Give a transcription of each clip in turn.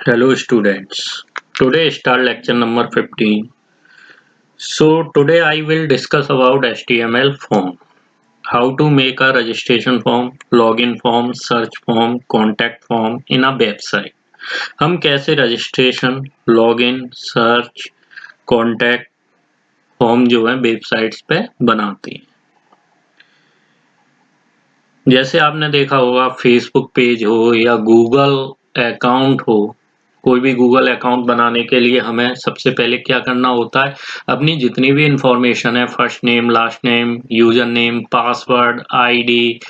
Hello students. Today start lecture number 15. So today I will discuss about HTML form. How to make a registration form, login form, search form, contact form in a website. हम कैसे registration, login, search, contact form जो है websites पे बनाते हैं। जैसे आपने देखा होगा फेसबुक पेज हो या गूगल अकाउंट हो, कोई भी गूगल अकाउंट बनाने के लिए हमें सबसे पहले क्या करना होता है, अपनी जितनी भी इंफॉर्मेशन है, first name, last name, user name, password, ID,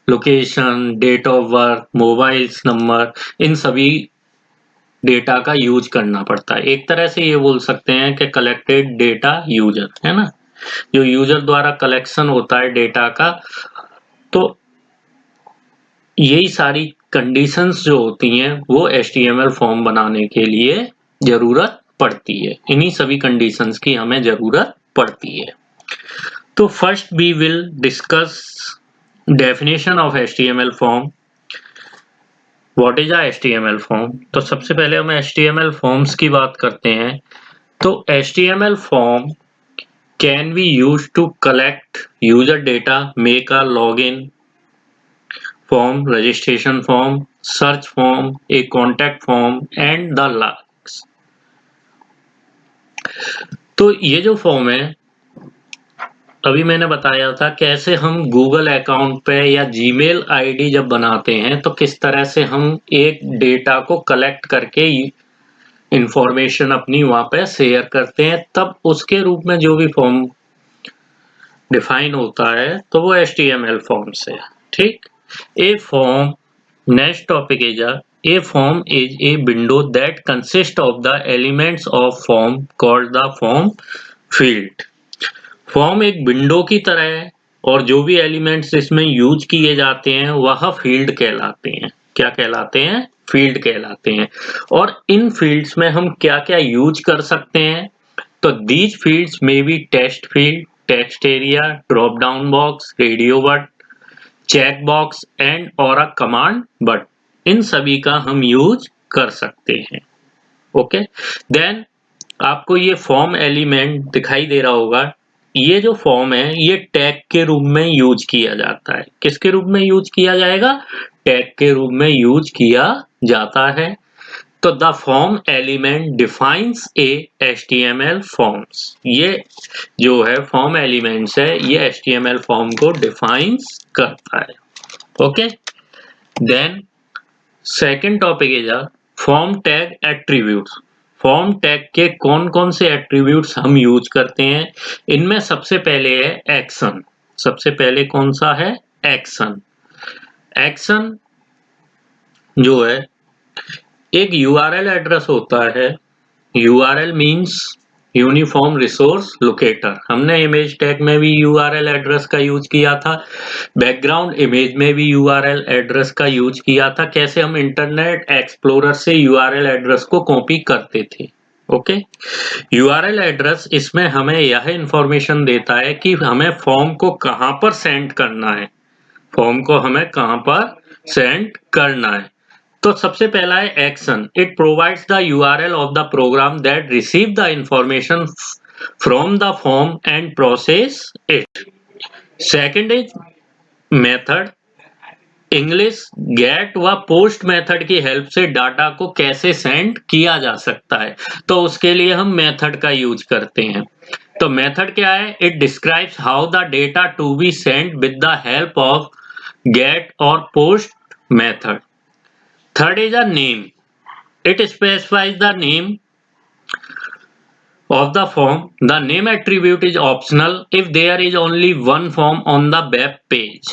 location, date of birth, mobile number, इन सभी डेटा का यूज करना पड़ता है। एक तरह से ये बोल सकते हैं कि कलेक्टेड डेटा यूजर, है ना, जो यूजर द्वारा कलेक्शन होता है डेटा का। तो यही सारी कंडीशंस जो होती हैं वो HTML फॉर्म बनाने के लिए जरूरत पड़ती है। इन्हीं सभी कंडीशंस की हमें जरूरत पड़ती है। तो first we will discuss definition of HTML form. What is a HTML form? तो सबसे पहले हम HTML फॉर्म्स की बात करते हैं। तो HTML form can be used to collect user data, make a login form, registration form, search form, a contact form and the likes। तो ये जो फॉर्म है, अभी मैंने बताया था कैसे हम गूगल अकाउंट पे या जीमेल आईडी जब बनाते हैं तो किस तरह से हम एक डेटा को कलेक्ट करके इंफॉर्मेशन अपनी वहां पे शेयर करते हैं, तब उसके रूप में जो भी फॉर्म डिफाइन होता है तो वो HTML फॉर्म से। ठीक, A form, next topic is a form is a window that consists of the elements of form called the form field। Form एक विंडो की तरह है और जो भी एलिमेंट्स इसमें यूज किए जाते हैं वह फील्ड कहलाते हैं। क्या कहलाते हैं? फील्ड कहलाते हैं। और इन फील्ड्स में हम क्या क्या यूज कर सकते हैं? तो दीज फील्ड्स में be text field, text area, drop down box, radio button, check box and और अ कमांड बट, इन सभी का हम यूज कर सकते हैं। ओके, देन आपको ये फॉर्म एलिमेंट दिखाई दे रहा होगा। ये जो फॉर्म है ये टैग के रूप में यूज किया जाता है। किसके रूप में यूज किया जाएगा? टैग के रूप में यूज किया जाता है। तो the form element defines A HTML forms. ये जो है फॉर्म एलिमेंट्स है, ये HTML फॉर्म को डिफाइंस करता है। Okay, then second topic is form tag attributes. Form tag के कौन कौन से एट्रीब्यूट्स हम यूज करते हैं? इनमें सबसे पहले है एक्शन। सबसे पहले कौन सा है? एक्शन। एक्शन जो है एक URL एड्रेस होता है। URL means uniform resource locator. हमने इमेज टैग में भी URL एड्रेस का यूज किया था, बैकग्राउंड इमेज में भी URL एड्रेस का यूज किया था। कैसे हम इंटरनेट एक्सप्लोरर से URL एड्रेस को कॉपी करते थे। ओके, URL एड्रेस इसमें हमें यह इंफॉर्मेशन देता है कि हमें फॉर्म को कहां पर सेंड करना है। फॉर्म को हमें कहां पर सेंड करना है। तो सबसे पहला है action. It provides the URL of the program that receive the information from the form and process it. Second is method. English get व पोस्ट मेथड की हेल्प से डाटा को कैसे सेंड किया जा सकता है, तो उसके लिए हम मेथड का यूज करते हैं। तो मेथड क्या है? It describes how the data to be send with the help of get और post method. Third is a name. It specifies the name of the form. The name attribute is optional if there is only one form on the web page।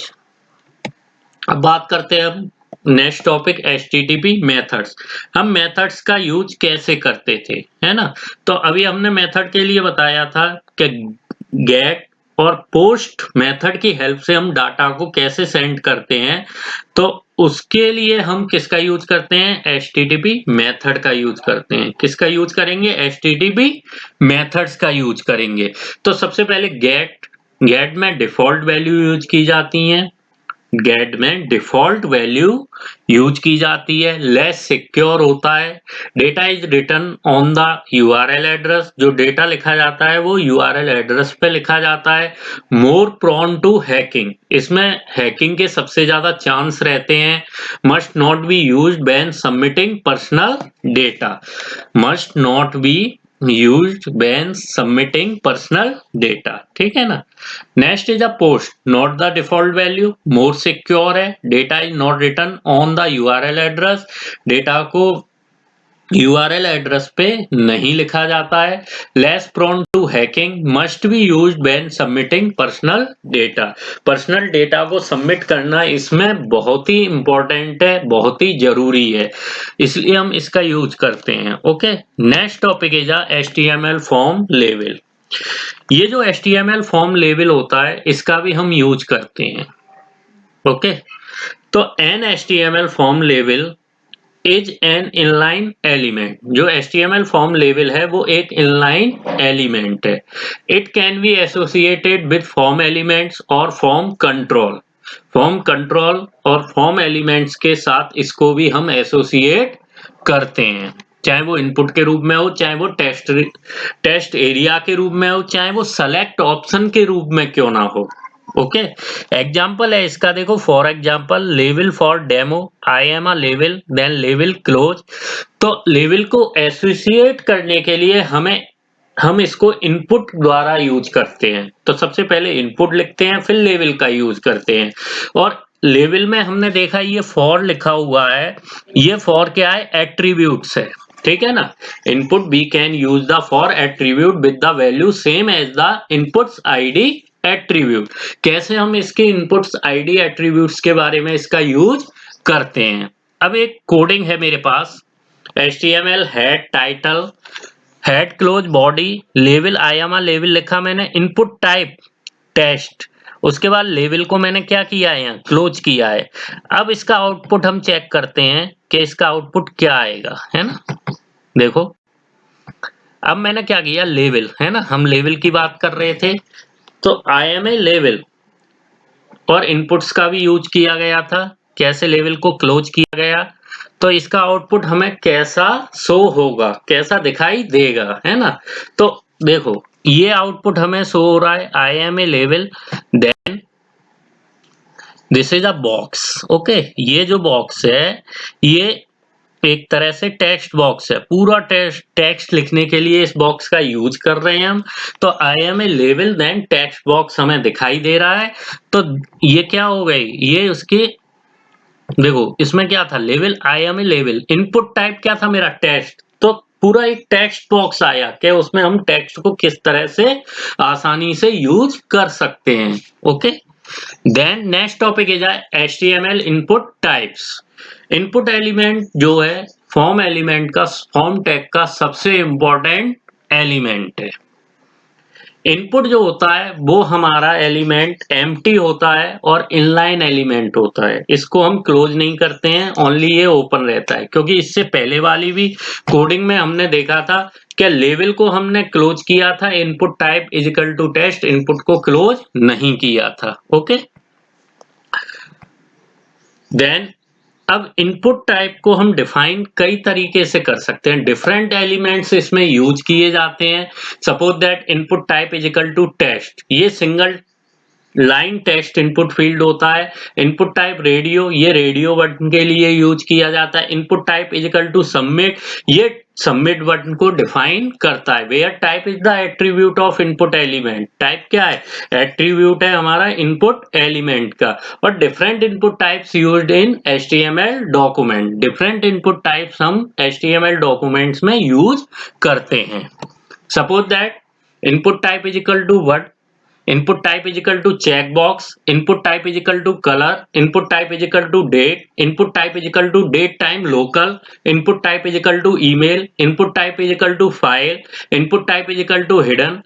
अब बात करते हैं हम next topic HTTP methods. हम methods का use कैसे करते थे, है ना। तो अभी हमने मेथड के लिए बताया था कि गेट और पोस्ट मेथड की हेल्प से हम डाटा को कैसे सेंड करते हैं। तो उसके लिए हम किसका यूज करते हैं? HTTP मेथड का यूज करते हैं। किसका यूज करेंगे? HTTP मेथड्स का यूज करेंगे। तो सबसे पहले गेट में डिफॉल्ट वैल्यू यूज की जाती है। गेट में डिफॉल्ट वैल्यू यूज की जाती है, लेस सिक्योर होता है। Data is written on the URL address, जो डेटा लिखा जाता है वो यूआरएल एड्रेस पे लिखा जाता है। मोर प्रोन टू हैकिंग, इसमें हैकिंग के सबसे ज्यादा चांस रहते हैं। Must not be used when submitting personal data, मस्ट नॉट बी used when submitting personal data, ठीक है ना। Next is a post, not the default value, more secure है। Data is not written on the URL address, data को URL address पे नहीं लिखा जाता है। Less prone to hacking, must be used when submitting personal data, personal data को submit करना इसमें बहुत ही इंपॉर्टेंट है, बहुत ही जरूरी है, इसलिए हम इसका यूज करते हैं। Okay, next topic is HTML form level. ये जो HTML फॉर्म लेवल होता है इसका भी हम यूज करते हैं। ओके, तो एन HTML फॉर्म लेवल इज एन इनलाइन एलिमेंट, जो HTML फॉर्म लेवल है वो एक इनलाइन एलिमेंट है। It can be associated with form elements और फॉर्म कंट्रोल, फॉर्म कंट्रोल और फॉर्म एलिमेंट्स के साथ इसको भी हम एसोसिएट करते हैं, चाहे वो इनपुट के रूप में हो, चाहे वो टेस्ट एरिया के रूप में हो, चाहे वो सेलेक्ट ऑप्शन के रूप में क्यों ना हो। ओके, एग्जाम्पल है इसका, देखो for example level for demo, I am a level then level close. तो लेवल को एसोसिएट करने के लिए हम इसको इनपुट द्वारा यूज करते हैं, तो सबसे पहले इनपुट लिखते हैं फिर लेवल का यूज करते हैं। और लेवल में हमने देखा ये फॉर लिखा हुआ है, ये फॉर क्या है, एट्रीब्यूट्स है, ठीक है ना। Input we can use the for attribute with the value same as the inputs ID attribute. कैसे हम इसके इनपुट्स आईडी एट्रीब्यूट्स के बारे में इसका यूज करते हैं। अब एक कोडिंग है मेरे पास, HTML head title, head close body, level I am a level लिखा मैंने, इनपुट टाइप टेस्ट, उसके बाद लेवल को मैंने क्या किया है, यहाँ क्लोज किया है। अब इसका आउटपुट हम चेक करते हैं कि इसका आउटपुट क्या आएगा, है ना। देखो अब मैंने क्या किया, लेवल है ना, हम लेवल की बात कर रहे थे, तो आई एम ए लेवल और इनपुट्स का भी यूज किया गया था, कैसे लेवल को क्लोज किया गया, तो इसका आउटपुट हमें कैसा शो होगा, कैसा दिखाई देगा, है ना। तो देखो ये आउटपुट हमें शो हो रहा है, आई एम ए लेवल then this is a box. Okay, ये जो बॉक्स है ये एक तरह से टेक्स्ट बॉक्स है, पूरा टेक्स्ट लिखने के लिए इस बॉक्स का यूज कर रहे हैं हम। तो आई एम ए लेवल देन टेक्स्ट बॉक्स हमें दिखाई दे रहा है, तो ये क्या हो गई, ये उसकी, देखो इसमें क्या था, level I am a level, input type क्या था मेरा, टेक्स्ट, तो पूरा एक टेक्स्ट बॉक्स आया कि उसमें हम टेक्स्ट को किस तरह से आसानी से यूज कर सकते हैं। Okay, then next topic is HTML input types. Input element जो है फॉर्म एलिमेंट का, फॉर्म टैग का सबसे इंपॉर्टेंट एलिमेंट है। इनपुट जो होता है वो हमारा एलिमेंट एम्प्टी होता है और इनलाइन एलिमेंट होता है, इसको हम क्लोज नहीं करते हैं, ओनली ये ओपन रहता है, क्योंकि इससे पहले वाली भी कोडिंग में हमने देखा था कि लेवल को हमने क्लोज किया था, input type is equal to text, input को क्लोज नहीं किया था। ओके, देन अब इनपुट टाइप को हम डिफाइन कई तरीके से कर सकते हैं, डिफरेंट एलिमेंट्स इसमें यूज किए जाते हैं। Suppose that input type is equal to text, ये single line text input field होता है। इनपुट टाइप रेडियो, ये रेडियो बटन के लिए यूज किया जाता है। Input type is equal to submit, ये सबमिट बटन को डिफाइन करता है। Where type is the attribute of input element, type क्या है, एट्रीब्यूट है हमारा इनपुट एलिमेंट का। और different input types used in HTML document, different input types हम HTML डॉक्यूमेंट्स में यूज करते हैं। Suppose that input type is equal to what, input type is equal to checkbox, input type is equal to color, input type is equal to date, input type is equal to date time local, input type is equal to email, input type is equal to file, input type is equal to hidden,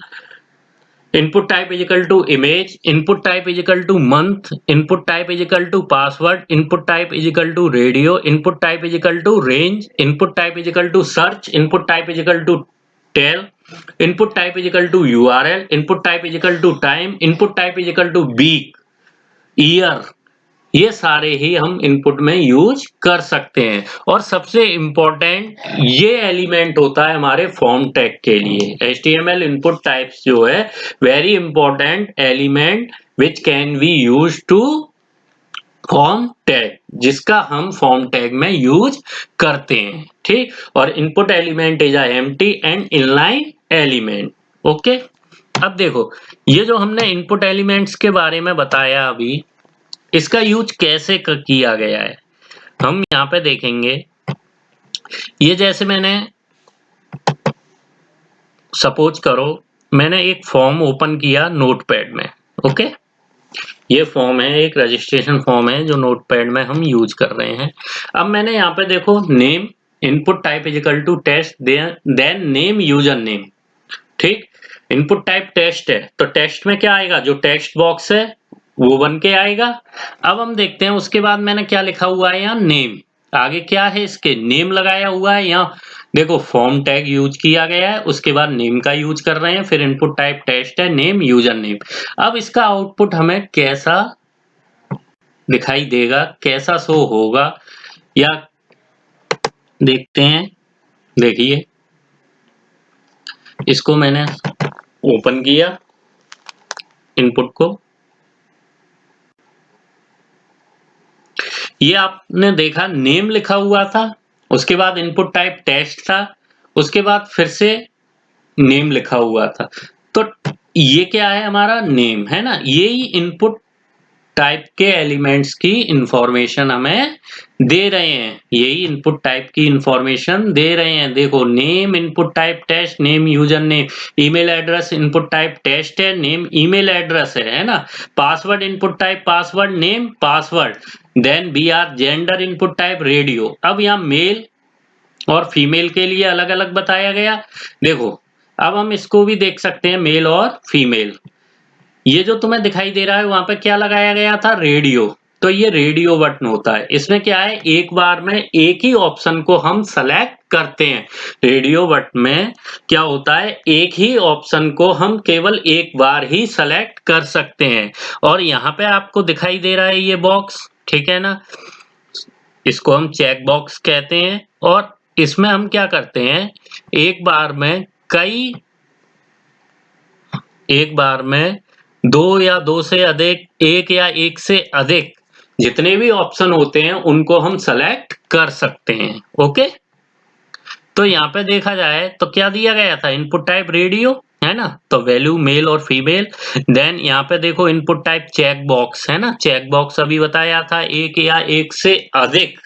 input type is equal to image, input type is equal to month, input type is equal to password, input type is equal to radio, input type is equal to range, input type is equal to search, input type is equal to tell, input type is equal to URL, input type is equal to time, input type is equal to week, year, ये सारे ही हम input में use कर सकते हैं। और सबसे important ये एलिमेंट होता है हमारे फॉर्म टैग के लिए। HTML इनपुट टाइप्स जो है very important element which can be use to form tag, जिसका हम फॉर्म टैग में यूज करते हैं। ठीक, और input element is empty and inline element. Okay, अब देखो ये जो हमने इनपुट एलिमेंट्स के बारे में बताया अभी, इसका यूज कैसे किया गया है हम यहाँ पे देखेंगे। ये जैसे मैंने सपोज करो मैंने एक फॉर्म ओपन किया नोटपैड में। ओके, ये फॉर्म है, एक रजिस्ट्रेशन फॉर्म है जो नोटपैड में हम यूज कर रहे हैं। अब मैंने यहाँ पे देखो name input type is equal to text, then name user name. ठीक, इनपुट टाइप टेस्ट है तो टेस्ट में क्या आएगा, जो टेक्स्ट बॉक्स है वो बन के आएगा। अब हम देखते हैं उसके बाद मैंने क्या लिखा हुआ है यहाँ, नेम। आगे क्या है, इसके नेम लगाया हुआ है। यहाँ देखो फॉर्म टैग यूज किया गया है, उसके बाद नेम का यूज कर रहे हैं, फिर इनपुट टाइप टेस्ट है, नेम यूजर नेम। अब इसका आउटपुट हमें कैसा दिखाई देगा, कैसा शो होगा, या देखते हैं। देखिए इसको मैंने ओपन किया इनपुट को, ये आपने देखा नेम लिखा हुआ था, उसके बाद इनपुट टाइप टेस्ट था, उसके बाद फिर से नेम लिखा हुआ था। तो ये क्या है, हमारा नेम है ना, ये ही इनपुट टाइप के एलिमेंट्स की इंफॉर्मेशन हमें दे रहे हैं, यही इनपुट टाइप की इंफॉर्मेशन दे रहे हैं। देखो name input type text, name user name, email address input type text है, नेम ईमेल एड्रेस है ना, password input type password, name password, then BR gender input type radio. अब यहाँ मेल और फीमेल के लिए अलग अलग बताया गया। देखो अब हम इसको भी देख सकते हैं, मेल और फीमेल। ये जो तुम्हें दिखाई दे रहा है वहां पे क्या लगाया गया था, रेडियो। तो ये रेडियो बटन होता है, इसमें क्या है, एक बार में एक ही ऑप्शन को हम सेलेक्ट करते हैं। रेडियो बटन में क्या होता है, एक ही ऑप्शन को हम केवल एक बार ही सेलेक्ट कर सकते हैं। और यहाँ पे आपको दिखाई दे रहा है ये बॉक्स, ठीक है ना, इसको हम चेक बॉक्स कहते हैं। और इसमें हम क्या करते हैं, एक बार में कई, एक बार में दो या दो से अधिक, एक या एक से अधिक जितने भी ऑप्शन होते हैं उनको हम सेलेक्ट कर सकते हैं। ओके, तो यहाँ पे देखा जाए तो क्या दिया गया था, इनपुट टाइप रेडियो है ना, तो वैल्यू मेल और फीमेल। देन यहाँ पे देखो इनपुट टाइप चेक बॉक्स है ना, चेक बॉक्स अभी बताया था, एक या एक से अधिक।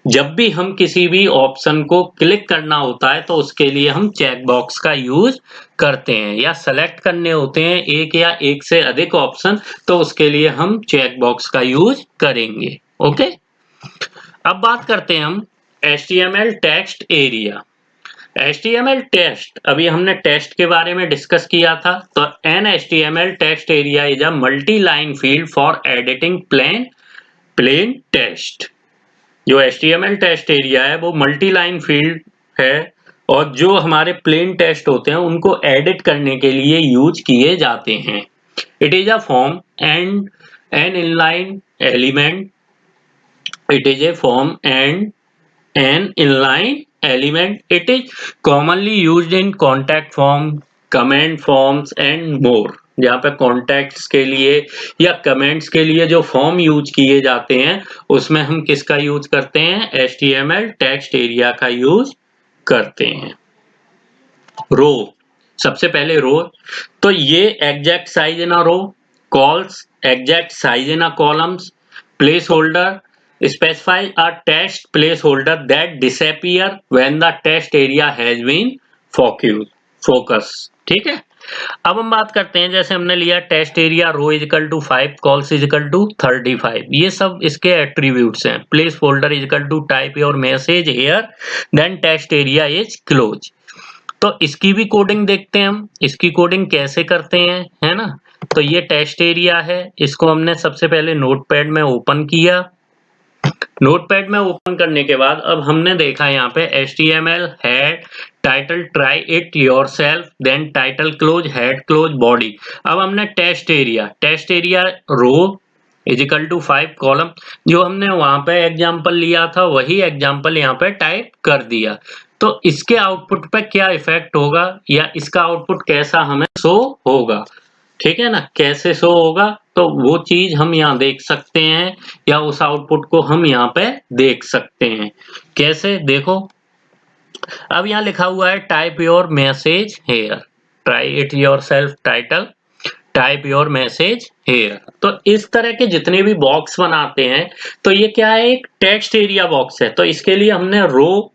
जब भी हम किसी भी ऑप्शन को क्लिक करना होता है तो उसके लिए हम चेक बॉक्स का यूज करते हैं, या सेलेक्ट करने होते हैं एक या एक से अधिक ऑप्शन तो उसके लिए हम चेक बॉक्स का यूज करेंगे। ओके, अब बात करते हैं हम HTML text area. HTML text, अभी हमने टेस्ट के बारे में डिस्कस किया था। तो N HTML text area is a multi line field for editing plain text. जो HTML टेस्ट एरिया है वो मल्टी लाइन फील्ड है, और जो हमारे प्लेन टेक्स्ट होते हैं उनको एडिट करने के लिए यूज किए जाते हैं। It is a form and an inline element, it is a form and an inline element, it is commonly used in contact form, comment forms and more. जहाँ पे कॉन्टैक्ट्स के लिए या कमेंट्स के लिए जो फॉर्म यूज किए जाते हैं उसमें हम किसका यूज करते हैं, HTML टेक्स्ट एरिया का यूज करते हैं। रो, सबसे पहले रो, तो ये exact size in a row, cols exact size in a columns, placeholder specify a text placeholder that disappear when the text area has been focus। ठीक है, अब हम बात करते हैं, जैसे हमने लिया text area row is equal to 5, cols is equal to 35, ये सब इसके एट्रीब्यूट्स हैं। Placeholder is equal to type your message here, then text area is close. तो इसकी भी कोडिंग देखते हैं हम, इसकी कोडिंग कैसे करते हैं, है ना। तो ये टेस्ट एरिया है, इसको हमने सबसे पहले नोटपैड में ओपन किया। नोटपैड में ओपन करने के बाद अब हमने देखा यहाँ पे HTML head title try it yourself, then title close, head close, body. अब हमने text area row is equal to 5 column, जो हमने वहां पे एग्जाम्पल लिया था वही एग्जाम्पल यहाँ पे टाइप कर दिया। तो इसके आउटपुट पे क्या इफेक्ट होगा या इसका आउटपुट कैसा हमें शो होगा, ठीक है ना, कैसे शो होगा, तो वो चीज हम यहाँ देख सकते हैं या उस आउटपुट को हम यहाँ पे देख सकते हैं। कैसे, देखो अब यहाँ लिखा हुआ है type your message hair, try it your self title, type your message hair. तो इस तरह के जितने भी बॉक्स बनाते हैं, तो ये क्या है, एक टेक्स्ट एरिया बॉक्स है। तो इसके लिए हमने रो,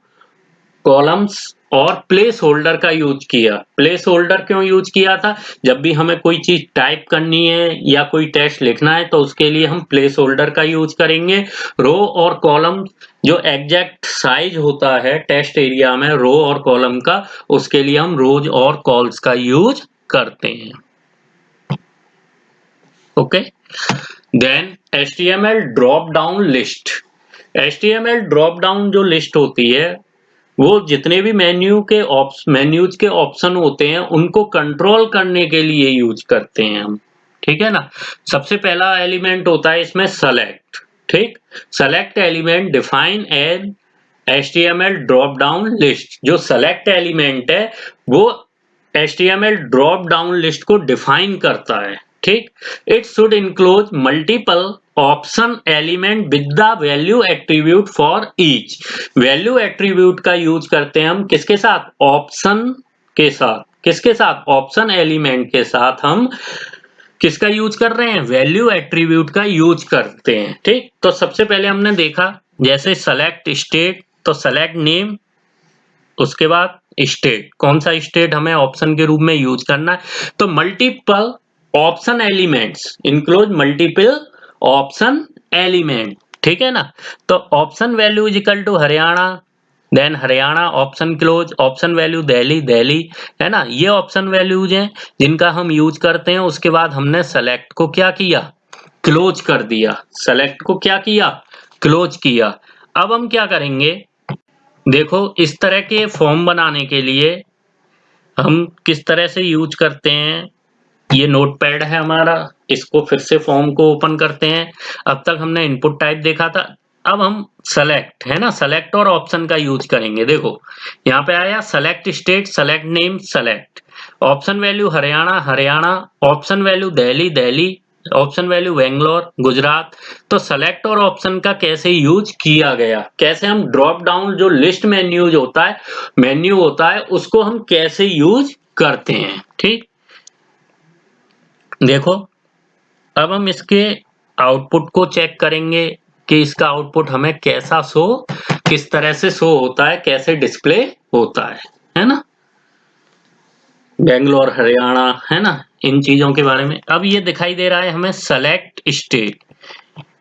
कॉलम्स और प्लेस होल्डर का यूज किया। प्लेस होल्डर क्यों यूज किया था, जब भी हमें कोई चीज टाइप करनी है या कोई टेक्स्ट लिखना है तो उसके लिए हम प्लेस होल्डर का यूज करेंगे। रो और कॉलम जो एग्जैक्ट साइज होता है टेक्स्ट एरिया में रो और कॉलम का, उसके लिए हम रोज और कॉल्स का यूज करते हैं। Okay, then HTML drop down list. HTML drop down जो लिस्ट होती है वो जितने भी मेन्यूज के ऑप्शन होते हैं उनको कंट्रोल करने के लिए यूज करते हैं हम, ठीक है ना। सबसे पहला एलिमेंट होता है इसमें सेलेक्ट, ठीक। Select element define an HTML drop down list. जो सेलेक्ट एलिमेंट है वो HTML ड्रॉप डाउन लिस्ट को डिफाइन करता है, ठीक। It should include multiple option element with the value attribute for each. Value attribute का यूज करते हैं हम किसके साथ, ऑप्शन के साथ। किसके साथ, ऑप्शन एलिमेंट के साथ हम किसका यूज कर रहे हैं, वैल्यू एट्रीब्यूट का यूज करते हैं, ठीक। तो सबसे पहले हमने देखा जैसे सेलेक्ट स्टेट, तो सेलेक्ट नेम, उसके बाद स्टेट, कौन सा स्टेट हमें ऑप्शन के रूप में यूज करना है। तो multiple option elements include multiple option element, ठीक है ना। तो option value is equal to Haryana, then Haryana option close, option value Delhi Delhi, है ना। ये ऑप्शन वैल्यूज हैं जिनका हम यूज करते हैं। उसके बाद हमने सेलेक्ट को क्या किया, क्लोज कर दिया। सेलेक्ट को क्या किया, क्लोज किया। अब हम क्या करेंगे, देखो इस तरह के फॉर्म बनाने के लिए हम किस तरह से यूज करते हैं। ये नोटपैड है हमारा, इसको फिर से फॉर्म को ओपन करते हैं। अब तक हमने इनपुट टाइप देखा था, अब हम सेलेक्ट, है ना, सेलेक्ट और ऑप्शन का यूज करेंगे। देखो यहाँ पे आया select state, select name, select option value Haryana Haryana, option value Delhi Delhi, option value Bangalore Gujarat. तो सेलेक्ट और ऑप्शन का कैसे यूज किया गया, कैसे हम ड्रॉप डाउन जो लिस्ट मेन्यू होता है उसको हम कैसे यूज करते हैं, ठीक। देखो अब हम इसके आउटपुट को चेक करेंगे कि इसका आउटपुट हमें कैसा शो, किस तरह से शो होता है, कैसे डिस्प्ले होता है ना। बेंगलोर हरियाणा, है ना, इन चीजों के बारे में। अब ये दिखाई दे रहा है हमें सेलेक्ट स्टेट,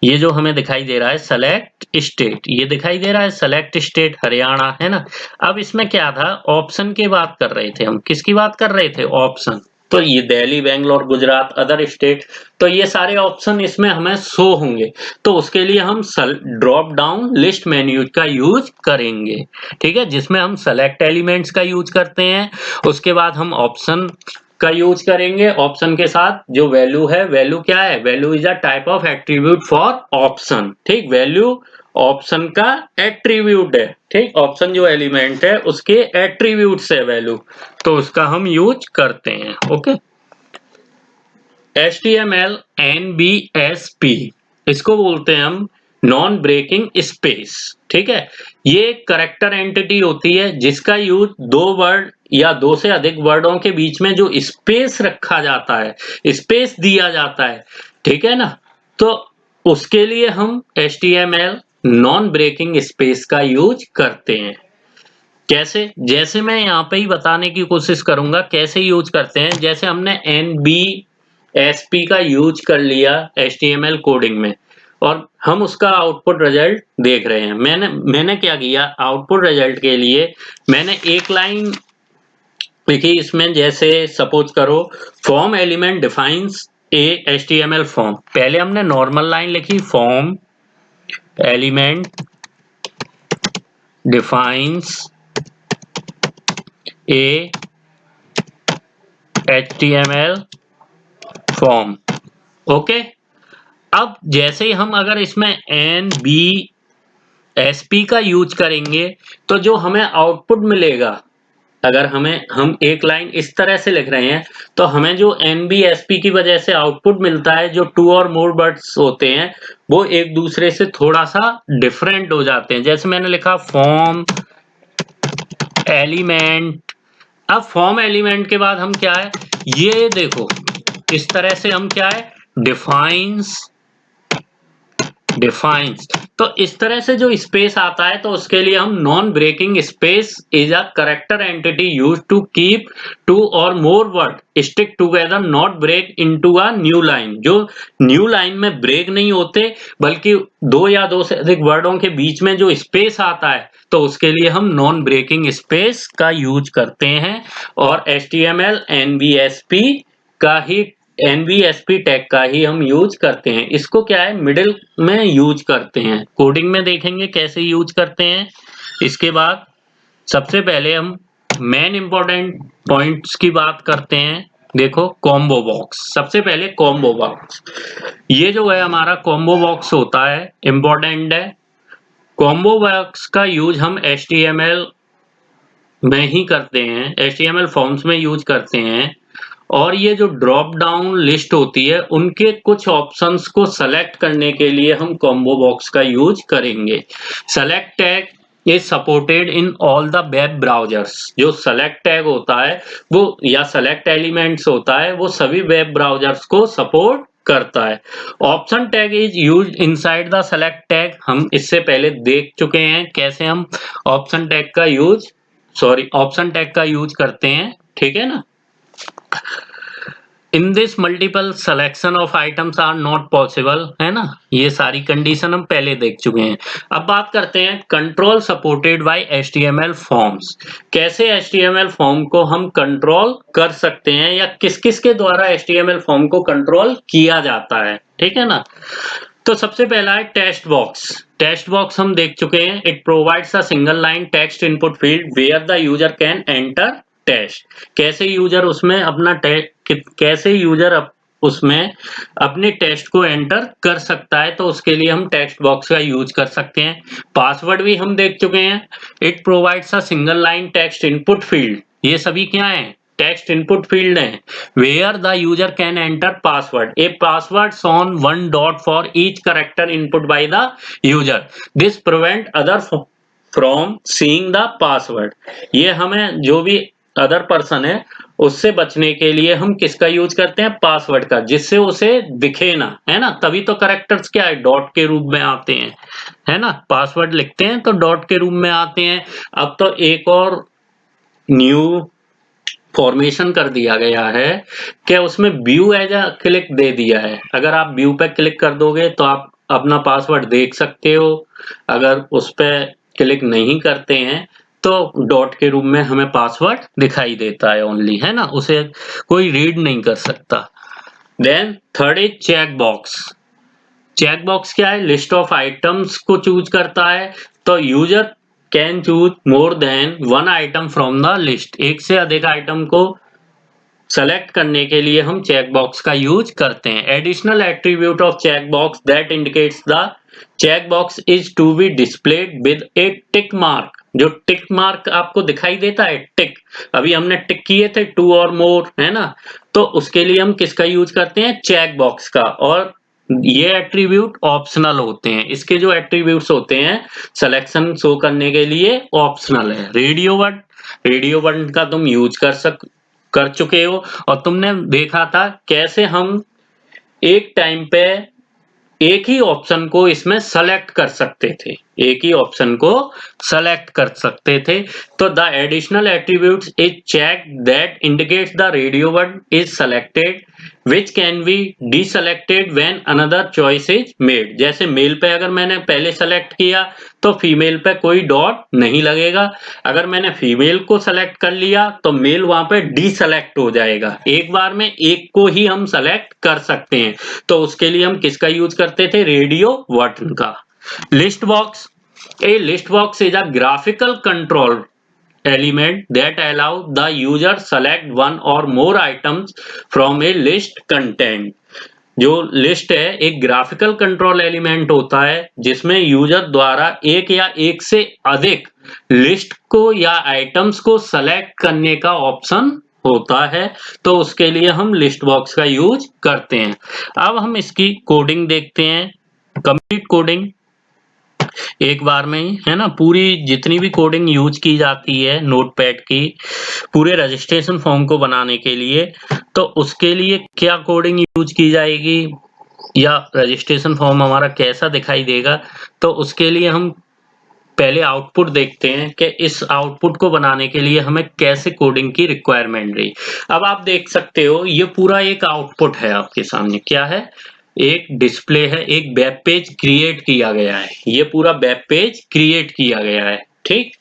ये जो हमें दिखाई दे रहा है सेलेक्ट स्टेट, ये दिखाई दे रहा है सेलेक्ट स्टेट हरियाणा, है ना। अब इसमें क्या था, ऑप्शन की बात कर रहे थे हम, किसकी बात कर रहे थे, ऑप्शन। तो ये दिल्ली बेंगलोर गुजरात अदर स्टेट, तो ये सारे ऑप्शन इसमें हमें शो होंगे। तो उसके लिए हम ड्रॉप डाउन लिस्ट मेन्यू का यूज करेंगे, ठीक है, जिसमें हम सेलेक्ट एलिमेंट्स का यूज करते हैं। उसके बाद हम ऑप्शन का यूज करेंगे, ऑप्शन के साथ जो वैल्यू है, वैल्यू क्या है, value is a type of attribute for option, ठीक। वैल्यू ऑप्शन का एट्रीब्यूट है, ठीक। ऑप्शन जो एलिमेंट है उसके एट्रीब्यूट है वैल्यू, तो उसका हम यूज करते हैं। ओके, HTML NBSP, इसको बोलते हैं हम नॉन ब्रेकिंग स्पेस, ठीक है। ये एक करेक्टर एंटिटी होती है जिसका यूज दो वर्ड या दो से अधिक वर्डों के बीच में जो स्पेस रखा जाता है, स्पेस दिया जाता है, ठीक है ना। तो उसके लिए हम HTML नॉन ब्रेकिंग स्पेस का यूज करते हैं। कैसे, जैसे मैं यहाँ पे ही बताने की कोशिश करूंगा कैसे यूज करते हैं। जैसे हमने NBSP का यूज कर लिया HTML कोडिंग में और हम उसका आउटपुट रिजल्ट देख रहे हैं। मैंने क्या किया, आउटपुट रिजल्ट के लिए मैंने एक लाइन लिखी इसमें, जैसे सपोज करो फॉर्म एलिमेंट डिफाइंस ए HTML फॉर्म। पहले हमने नॉर्मल लाइन लिखी, फॉर्म एलिमेंट डिफाइंस ए HTML फॉर्म, ओके। अब जैसे ही हम अगर इसमें NBSP का यूज करेंगे तो जो हमें आउटपुट मिलेगा, अगर हम एक लाइन इस तरह से लिख रहे हैं तो हमें जो NBSP की वजह से आउटपुट मिलता है, जो टू और मोर वर्ड्स होते हैं वो एक दूसरे से थोड़ा सा डिफरेंट हो जाते हैं। जैसे मैंने लिखा फॉर्म एलिमेंट। अब फॉर्म एलिमेंट के बाद हम क्या है, ये देखो इस तरह से हम क्या है, डिफाइंस। तो इस तरह से जो स्पेस आता है तो उसके लिए हम non breaking space is a character entity use to keep two or more word stick together not break into a new line. जो न्यू लाइन में ब्रेक नहीं होते बल्कि दो या दो से अधिक वर्डों के बीच में जो स्पेस आता है तो उसके लिए हम नॉन ब्रेकिंग स्पेस का यूज करते हैं। और HTML NBSP का ही NBSP टैग का ही हम यूज करते हैं। इसको क्या है, मिडिल में यूज करते हैं। कोडिंग में देखेंगे कैसे यूज करते हैं। इसके बाद सबसे पहले हम मेन इंपॉर्टेंट पॉइंट्स की बात करते हैं। देखो कॉम्बो बॉक्स, सबसे पहले कॉम्बो बॉक्स, ये जो है हमारा कॉम्बो बॉक्स होता है इंपॉर्टेंट है। कॉम्बो बॉक्स का यूज हम HTML में ही करते हैं, HTML फॉर्म्स में यूज करते हैं। और ये जो ड्रॉप डाउन लिस्ट होती है उनके कुछ ऑप्शंस को सेलेक्ट करने के लिए हम कॉम्बो बॉक्स का यूज करेंगे। Select tag is supported in all the web browsers. जो सेलेक्ट टैग होता है वो या सेलेक्ट एलिमेंट्स होता है वो सभी वेब ब्राउजर्स को सपोर्ट करता है। Option tag is used inside the select tag. हम इससे पहले देख चुके हैं कैसे हम ऑप्शन टैग का यूज करते हैं, ठीक है ना। In this multiple selection of items are not possible, है ना। ये सारी कंडीशन हम पहले देख चुके हैं। अब बात करते हैं control supported by HTML forms. कैसे HTML फॉर्म को हम कंट्रोल कर सकते हैं या किस किस के द्वारा HTML फॉर्म को कंट्रोल किया जाता है, ठीक है ना। तो सबसे पहला है टेक्स्ट बॉक्स। टेक्स्ट बॉक्स हम देख चुके हैं। It provides a single line text input field where the user can enter text. कैसे यूजर उसमें उसमें अपने टेक्स्ट को एंटर कर सकता है, तो उसके लिए हम टेक्स्ट बॉक्स का यूज कर सकते हैं। पासवर्ड भी हम देख चुके हैं। It provides a single line text input field. ये सभी क्या है, टेक्स्ट इनपुट फील्ड है। Where the user can enter password, a password on one dot for each character input by the user. This prevent other from seeing the password. ये हमें जो भी other person है उससे बचने के लिए हम किसका यूज करते हैं, पासवर्ड का, जिससे उसे दिखे ना, है ना। तभी तो करेक्टर्स क्या है, डॉट के रूप में आते हैं, है ना। पासवर्ड लिखते हैं तो डॉट के रूप में आते हैं। अब तो एक और न्यू फॉर्मेशन कर दिया गया है कि उसमें व्यू एज अ क्लिक दे दिया है। अगर आप व्यू पे क्लिक कर दोगे तो आप अपना पासवर्ड देख सकते हो। अगर उस पे क्लिक नहीं करते हैं तो डॉट के रूप में हमें पासवर्ड दिखाई देता है ओनली, है ना, उसे कोई रीड नहीं कर सकता। Then third is check box. Check box क्या है, लिस्ट ऑफ आइटम्स को चूज करता है। तो user can choose more than one item from the list. एक से अधिक आइटम को सेलेक्ट करने के लिए हम चेक बॉक्स का यूज करते हैं। Additional attribute of check box that indicates the check box is to be displayed with a tick mark. जो टिक मार्क आपको दिखाई देता है, टिक, अभी हमने टिक किए थे टू और मोर, है ना। तो उसके लिए हम किसका यूज करते हैं, चेक बॉक्स का। और ये एट्रीब्यूट ऑप्शनल होते हैं। इसके जो एट्रीब्यूट्स होते हैं सिलेक्शन शो करने के लिए ऑप्शनल है। रेडियो बटन का तुम यूज कर चुके हो और तुमने देखा था कैसे हम एक टाइम पे एक ही ऑप्शन को इसमें सेलेक्ट कर सकते थे, एक ही ऑप्शन को सेलेक्ट कर सकते थे। तो the additional attributes is check that indicates the radio button is selected which can be deselected when another choice is made. जैसे मेल पे अगर मैंने पहले सेलेक्ट किया तो फीमेल पे कोई डॉट नहीं लगेगा। अगर मैंने फीमेल को सेलेक्ट कर लिया तो मेल वहां पे डीसेलेक्ट हो जाएगा। एक बार में एक को ही हम सेलेक्ट कर सकते हैं। तो उसके लिए हम किसका यूज करते थे, रेडियो बटन का। List box, A list box is a graphical control element that allow the user select one or more items from a list content। जो लिस्ट है एक ग्राफिकल कंट्रोल एलिमेंट होता है जिसमें यूजर द्वारा एक या एक से अधिक लिस्ट को या आइटम्स को सेलेक्ट करने का ऑप्शन होता है। तो उसके लिए हम लिस्ट बॉक्स का यूज करते हैं। अब हम इसकी कोडिंग देखते हैं, कंप्लीट कोडिंग एक बार में ही, है ना। पूरी जितनी भी कोडिंग यूज की जाती है नोटपैड की पूरे रजिस्ट्रेशन फॉर्म को बनाने के लिए, तो उसके लिए क्या कोडिंग यूज की जाएगी या रजिस्ट्रेशन फॉर्म हमारा कैसा दिखाई देगा, तो उसके लिए हम पहले आउटपुट देखते हैं कि इस आउटपुट को बनाने के लिए हमें कैसे कोडिंग की रिक्वायरमेंट रही। अब आप देख सकते हो ये पूरा एक आउटपुट है आपके सामने, क्या है, एक डिस्प्ले है, एक वेब पेज क्रिएट किया गया है, ये पूरा वेब पेज क्रिएट किया गया है। ठीक,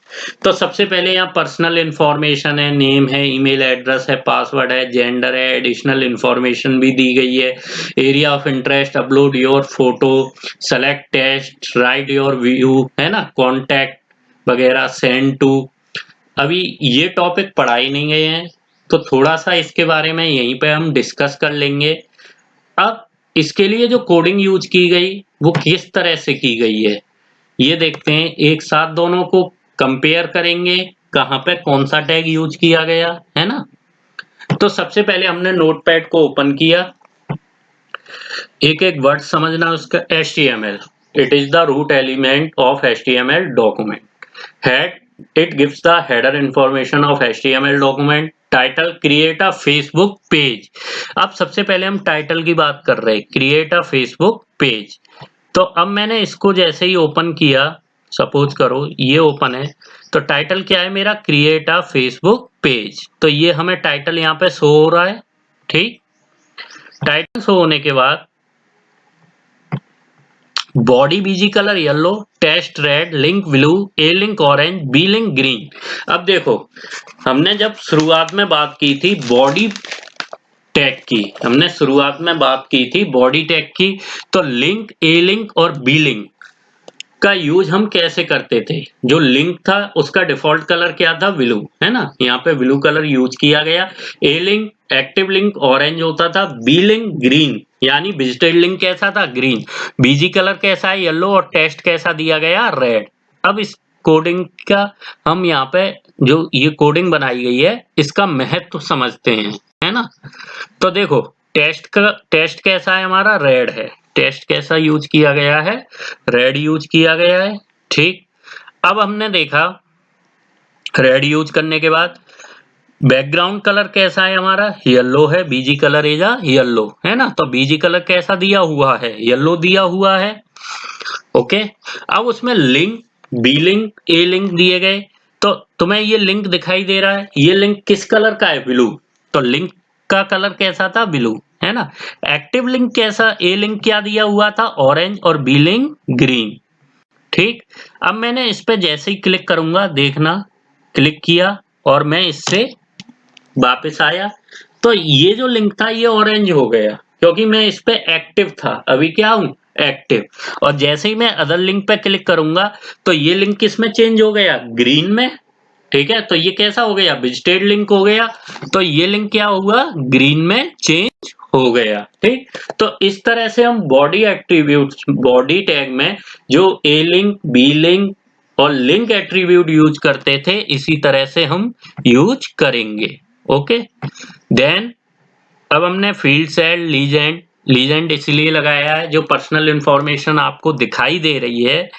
तो सबसे पहले यहाँ पर्सनल इंफॉर्मेशन है, नेम है, ईमेल एड्रेस है, पासवर्ड है, जेंडर है, एडिशनल इंफॉर्मेशन भी दी गई है, area of interest, upload your photo, select test, write your view, है ना, कॉन्टैक्ट वगैरह, सेंड टू। अभी ये टॉपिक पढ़ाई नहीं गए हैं तो थोड़ा सा इसके बारे में यहीं पे हम डिस्कस कर लेंगे। अब इसके लिए जो कोडिंग यूज की गई वो किस तरह से की गई है ये देखते हैं, एक साथ दोनों को कंपेयर करेंगे, कहाँ पे कौन सा टैग यूज किया गया है ना। तो सबसे पहले हमने नोटपैड को ओपन किया, एक एक वर्ड समझना उसका। HTML, it is the root element of HTML document. Head, it gives the header information of HTML document. Title, create a Facebook page. अब सबसे पहले हम टाइटल की बात कर रहे हैं, क्रिएट अ फेसबुक पेज। तो अब मैंने इसको जैसे ही ओपन किया, सपोज करो ये ओपन है, तो टाइटल क्या है मेरा, क्रिएट अ फेसबुक पेज। तो ये हमें टाइटल यहाँ पे शो हो रहा है। ठीक, टाइटल शो होने के बाद body BG colour yellow, test red, link blue, A link orange, B link green. अब देखो हमने जब शुरुआत में बात की थी बॉडी टैग की, हमने शुरुआत में बात की थी बॉडी टैग की, तो लिंक, ए लिंक और बी लिंक का यूज हम कैसे करते थे। जो लिंक था उसका डिफॉल्ट कलर क्या था, ब्लू, है ना, यहाँ पे ब्लू कलर यूज किया गया। ए लिंक, एक्टिव लिंक ऑरेंज होता था, बी लिंक ग्रीन, यानी विजिटेड लिंक कैसा था, ग्रीन, बीजी कलर कैसा है, येलो, और टेस्ट कैसा दिया गया, रेड। अब इस कोडिंग का हम यहाँ पे जो ये कोडिंग बनाई गई है इसका महत्व समझते हैं, है ना। तो देखो टेस्ट कैसा है हमारा, रेड है, टेस्ट कैसा यूज किया गया है, रेड यूज किया गया है। ठीक, अब हमने देखा रेड यूज करने के बाद बैकग्राउंड कलर कैसा है हमारा, येलो है, बीजी कलर इज येलो, है ना। तो बीजी कलर कैसा दिया हुआ है, येलो दिया हुआ है। ओके, अब उसमें लिंक, बी लिंक, ए लिंक दिए गए। तो तुम्हें ये लिंक दिखाई दे रहा है, ये लिंक किस कलर का है, ब्लू। तो लिंक का कलर कैसा था, ब्लू, है ना। एक्टिव लिंक कैसा, ए लिंक क्या दिया हुआ था, ऑरेंज, और बी लिंक ग्रीन। ठीक, अब मैंने इस पे जैसे ही क्लिक करूंगा, देखना क्लिक किया और मैं इससे वापस आया, तो ये जो लिंक था ये ऑरेंज हो गया क्योंकि मैं इस पे एक्टिव था, अभी क्या हूं, एक्टिव। और जैसे ही मैं अदर लिंक पे क्लिक करूंगा तो ये लिंक किस में चेंज हो गया, ग्रीन में। ठीक है, तो ये कैसा हो गया, विजिटेड लिंक हो गया। तो ये लिंक क्या हुआ, ग्रीन में चेंज हो गया। ठीक, तो इस तरह से हम बॉडी एट्रीब्यूट्स, बॉडी टैग में जो ए लिंक, बी लिंक और लिंक एट्रीब्यूट यूज करते थे इसी तरह से हम यूज करेंगे। ओके, देन अब हमने फील्ड सेट, लीजेंड, लीजेंड इसलिए लगाया है, जो पर्सनल इंफॉर्मेशन आपको दिखाई दे रही है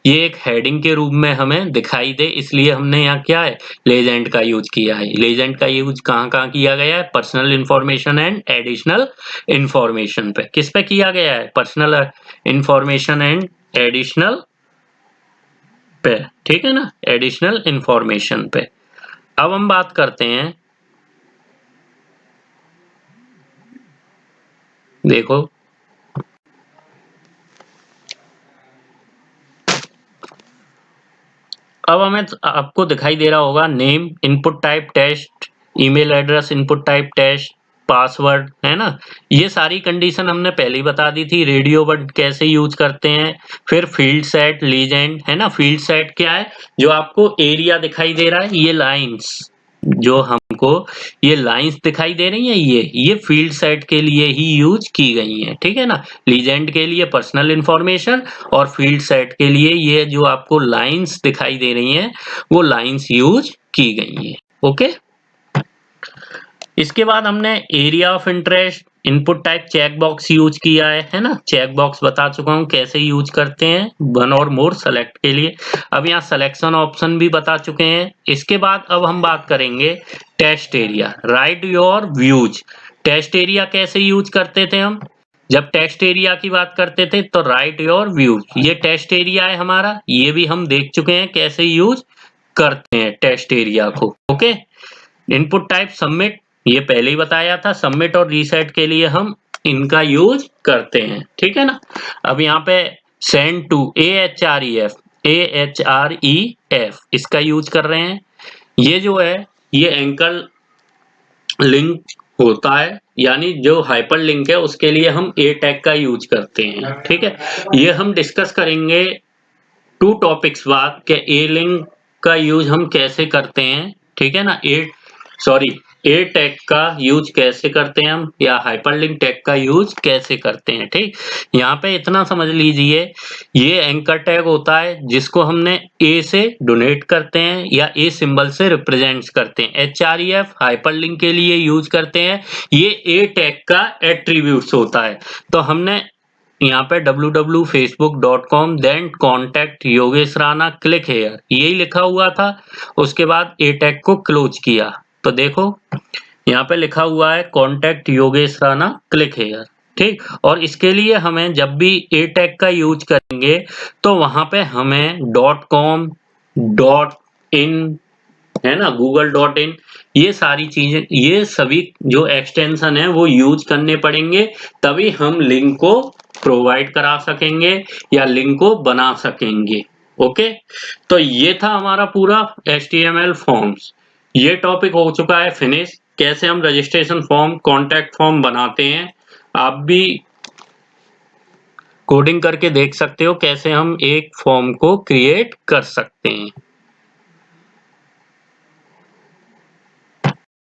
ये एक हेडिंग के रूप में हमें दिखाई दे, इसलिए हमने यहाँ क्या है, लेजेंड का यूज किया है। लेजेंड का यूज कहाँ कहाँ किया गया है, personal information and additional information पे। किस पे किया गया है, पर्सनल इंफॉर्मेशन एंड एडिशनल पे। ठीक है ना, एडिशनल इंफॉर्मेशन पे। अब हम बात करते हैं, देखो अब हमें आपको दिखाई दे रहा होगा name, input type text, email address input type text, password, है ना। ये सारी कंडीशन हमने पहले ही बता दी थी, रेडियो वर्ड कैसे यूज करते हैं। फिर फील्ड सेट, लीजेंड, है ना। फील्ड सेट क्या है, जो आपको एरिया दिखाई दे रहा है, ये लाइंस जो हमको ये लाइंस दिखाई दे रही हैं, ये फील्ड सेट के लिए ही यूज की गई हैं, ठीक है ना। लीजेंड के लिए पर्सनल इंफॉर्मेशन और फील्ड सेट के लिए ये जो आपको लाइंस दिखाई दे रही हैं वो लाइंस यूज की गई हैं। ओके, इसके बाद हमने area of interest, input type check box use किया है ना। चेक बॉक्स बता चुका हूं कैसे यूज करते हैं वन और मोर सेलेक्ट के लिए। अब यहाँ सिलेक्शन ऑप्शन भी बता चुके हैं। इसके बाद अब हम बात करेंगे text area, write your views. Text area कैसे यूज करते थे हम, जब टेस्ट एरिया की बात करते थे तो राइट योर व्यूज, ये टेस्ट एरिया है हमारा, ये भी हम देख चुके हैं कैसे यूज करते हैं टेस्ट एरिया को। ओके, इनपुट टाइप सबमिट, ये पहले ही बताया था, सबमिट और रीसेट के लिए हम इनका यूज करते हैं, ठीक है ना। अब यहाँ पे सेंड टू AHREF इसका यूज कर रहे हैं। ये जो है ये एंकर लिंक होता है, यानी जो हाइपर लिंक है उसके लिए हम ए टैग का यूज करते हैं, ठीक है। ये हम डिस्कस करेंगे 2 टॉपिक्स बाद के ए लिंक का यूज हम कैसे करते हैं, ठीक है ना। ए टैग का यूज कैसे करते हैं हम, या हाइपरलिंक टैग का यूज कैसे करते हैं, ठीक। यहाँ पे इतना समझ लीजिए, ये एंकर टैग होता है जिसको हमने ए से डोनेट करते हैं या ए सिंबल से रिप्रेजेंट करते हैं। HREF हाइपरलिंक के लिए यूज करते हैं, ये ए टैग का एट्रीब्यूट्स होता है। तो हमने यहाँ पे www.facebook.com then contact Yogesh Rana click here यही लिखा हुआ था। उसके बाद ए टैग को क्लोज किया तो देखो यहाँ पे लिखा हुआ है contact Yogesh Rana click hair, ठीक। और इसके लिए हमें जब भी ए टैग का यूज करेंगे तो वहां पे हमें .com .in है ना, google.in, ये सारी चीजें, ये सभी जो एक्सटेंशन है वो यूज करने पड़ेंगे, तभी हम लिंक को प्रोवाइड करा सकेंगे या लिंक को बना सकेंगे। ओके, तो ये था हमारा पूरा HTML फॉर्म्स। ये टॉपिक हो चुका है फिनिश, कैसे हम रजिस्ट्रेशन फॉर्म, कॉन्टैक्ट फॉर्म बनाते हैं। आप भी कोडिंग करके देख सकते हो कैसे हम एक फॉर्म को क्रिएट कर सकते हैं।